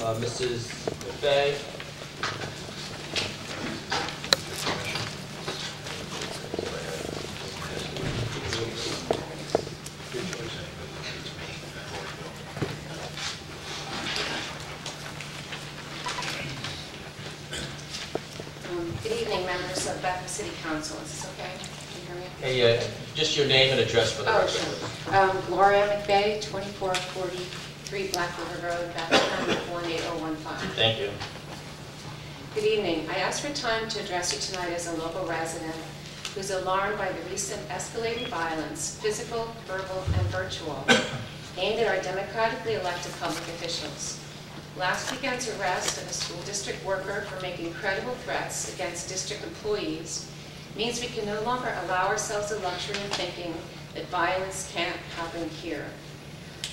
Mrs. McVeigh. Good evening, members of Bethel City Council. Is this okay? Can you hear me? Hey, just your name and address for the record. Sure. Gloria McVeigh, 2443 Black River Road, Bethlehem, 18015. Thank you. Good evening. I ask for time to address you tonight as a local resident who's alarmed by the recent escalating violence, physical, verbal, and virtual, aimed at our democratically elected public officials. Last weekend's arrest of a school district worker for making credible threats against district employees means we can no longer allow ourselves the luxury of thinking that violence can't happen here.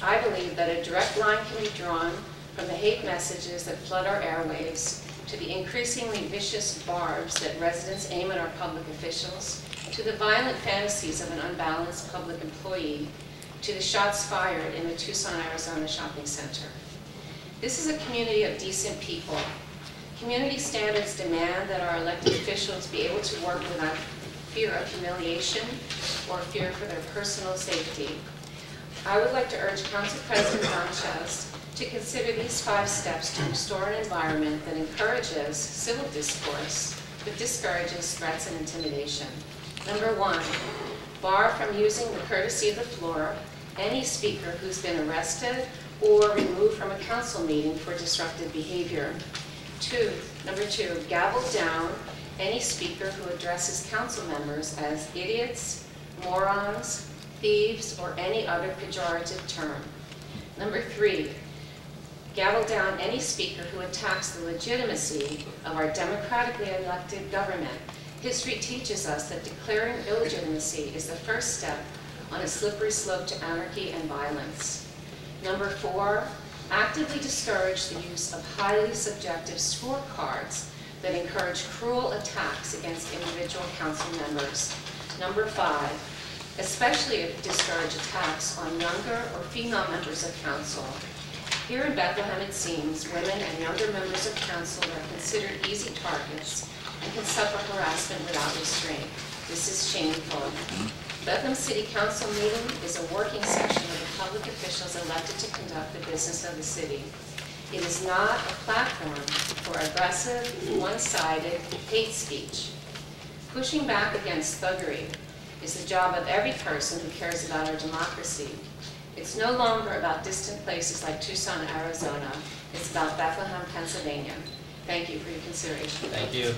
I believe that a direct line can be drawn from the hate messages that flood our airwaves to the increasingly vicious barbs that residents aim at our public officials, to the violent fantasies of an unbalanced public employee, to the shots fired in the Tucson, Arizona shopping center. This is a community of decent people. Community standards demand that our elected officials be able to work without fear of humiliation or fear for their personal safety. I would like to urge Council President Sanchez to consider these 5 steps to restore an environment that encourages civil discourse but discourages threats and intimidation. Number 1, bar from using the courtesy of the floor any speaker who's been arrested or removed from a council meeting for disruptive behavior. Number 2, gavel down any speaker who addresses council members as idiots, morons, thieves, or any other pejorative term. Number 3, gavel down any speaker who attacks the legitimacy of our democratically elected government. History teaches us that declaring illegitimacy is the first step on a slippery slope to anarchy and violence. Number 4, actively discourage the use of highly subjective scorecards that encourage cruel attacks against individual council members. Number 5, especially discourage attacks on younger or female members of council. Here in Bethlehem, it seems, women and younger members of council are considered easy targets and can suffer harassment without restraint. This is shameful. Bethlehem City Council meeting is a working session of the public officials elected to conduct the business of the city. It is not a platform for aggressive, one-sided hate speech. Pushing back against thuggery is the job of every person who cares about our democracy. It's no longer about distant places like Tucson, Arizona. It's about Bethlehem, Pennsylvania. Thank you for your consideration. Thank you.